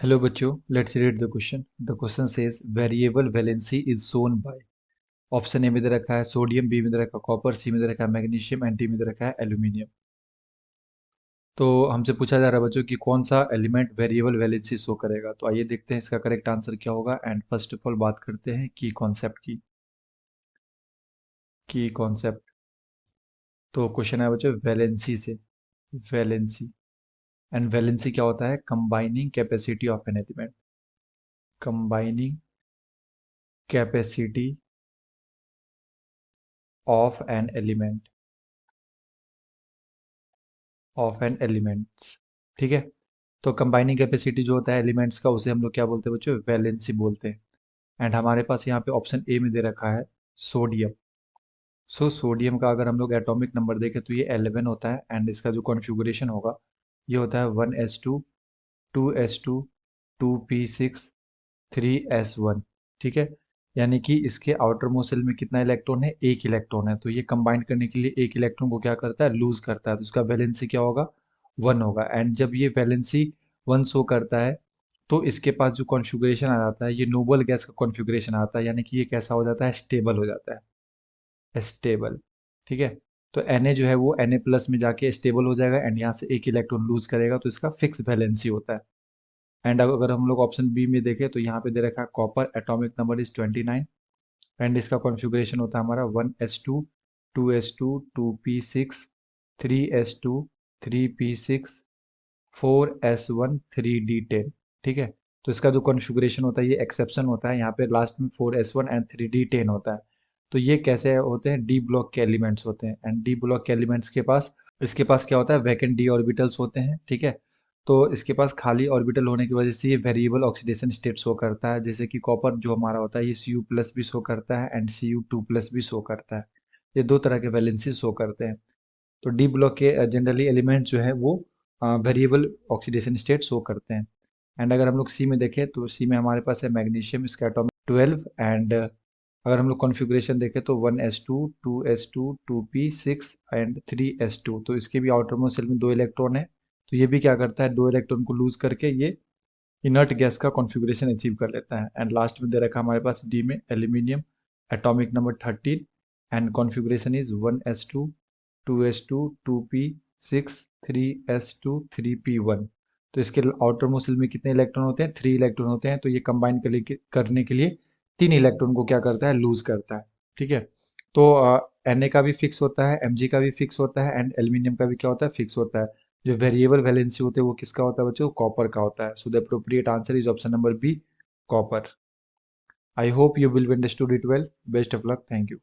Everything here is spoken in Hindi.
Hello बच्चों, let's read the question. The question says variable valency is shown by option A में दे रखा है सोडियम, बी में दे रखा है कॉपर, सी में दे रखा है मैग्नीशियम एंड डी में दे रखा है एल्यूमिनियम। तो हमसे पूछा जा रहा है बच्चों कि कौन सा एलिमेंट वेरिएबल वैलेंसी शो करेगा। तो आइए देखते हैं इसका करेक्ट आंसर क्या होगा। एंड फर्स्ट ऑफ ऑल बात करते हैं की कॉन्सेप्ट की कॉन्सेप्ट। तो क्वेश्चन है बच्चों वैलेंसी से। वैलेंसी एंड वैलेंसी क्या होता है? Combining capacity of an element. Combining capacity of an element elements. ठीक है। तो कंबाइनिंग कैपेसिटी जो होता है एलिमेंट्स का उसे हम लोग क्या बोलते हैं बच्चों? वैलेंसी बोलते हैं। एंड हमारे पास यहाँ पे ऑप्शन ए में दे रखा है सोडियम। सो सोडियम का अगर हम लोग एटॉमिक नंबर देखें तो ये 11 होता है। एंड इसका जो कॉन्फ़िगरेशन होगा ये होता है 1s2 2s2 2p6 3s1। ठीक है। यानी कि इसके आउटर मोस्ट शेल में कितना इलेक्ट्रॉन है? एक इलेक्ट्रॉन है। तो ये कंबाइन करने के लिए एक इलेक्ट्रॉन को क्या करता है? लूज करता है। तो इसका वैलेंसी क्या होगा? 1 होगा। एंड जब ये वैलेंसी 1 शो करता है तो इसके पास जो कॉन्फ़िगरेशन आ जाता है ये नोबल गैस का कॉन्फ़िगरेशन आता है। यानी कि ये कैसा हो जाता है? स्टेबल हो जाता है। स्टेबल। ठीक है। तो Na जो है वो Na प्लस में जाके स्टेबल हो जाएगा एंड यहाँ से एक इलेक्ट्रॉन लूज करेगा। तो इसका फिक्स वैलेंसी होता है। एंड अगर हम लोग ऑप्शन बी में देखें तो यहाँ पे दे रखा है copper atomic number is 29। And इसका कॉन्फ़िगरेशन होता है हमारा 1s2 2s2 2p6 3s2 3p6 4s1 3d10। ठीक है। तो इसका जो कॉन्फ़िगरेशन होता है ये एक्सेप्शन होता है। यहाँ पे लास्ट में 4s1 एंड 3d10 होता है। तो ये कैसे होते हैं? डी ब्लॉक के एलिमेंट्स होते हैं। एंड डी ब्लॉक के एलिमेंट्स के पास इसके पास क्या होता है? वैकेंट डी ऑर्बिटल्स होते हैं। ठीक है। तो इसके पास खाली ऑर्बिटल होने की वजह से ये वेरिएबल ऑक्सीडेशन स्टेट शो करता है। जैसे कि कॉपर जो हमारा होता है ये Cu प्लस भी शो करता है एंड Cu2 प्लस भी शो करता है। ये दो तरह के वैलेंसी शो करते हैं। तो डी ब्लॉक के जनरली एलिमेंट जो है वो वेरिएबल ऑक्सीडेशन स्टेट शो करते हैं। एंड अगर हम लोग सी में देखें तो सी में हमारे पास है मैग्नीशियम, इसका एटॉमिक 12। एंड अगर हम लोग कॉन्फ़िगरेशन देखें तो 1s2 2s2 2p6 and 3s2। तो इसके भी आउटर मोस्ट शेल में दो इलेक्ट्रॉन है। तो ये भी क्या करता है? दो इलेक्ट्रॉन को लूज करके ये इनर्ट गैस का कॉन्फ़िगरेशन अचीव कर लेता है। एंड लास्ट में दे रखा हमारे पास डी में aluminium atomic number 13 and configuration is 1s2 2s2 2p6 3s2 3p1। तो इसके आउटर मोस्ट शेल में कितने इलेक्ट्रॉन होते हैं? 3 इलेक्ट्रॉन होते हैं। तो ये कंबाइन करने के लिए 3 इलेक्ट्रॉन को क्या करता है? लूज करता है। ठीक है। तो Na का भी फिक्स होता है, Mg का भी फिक्स होता है एंड एल्यूमिनियम का भी क्या होता है? फिक्स होता है। जो वेरिएबल वैलेंसी होते हैं वो किसका होता है बच्चों? कॉपर का होता है। So the appropriate answer is option number B, copper. I hope you will understood it well. Best of luck. Thank you.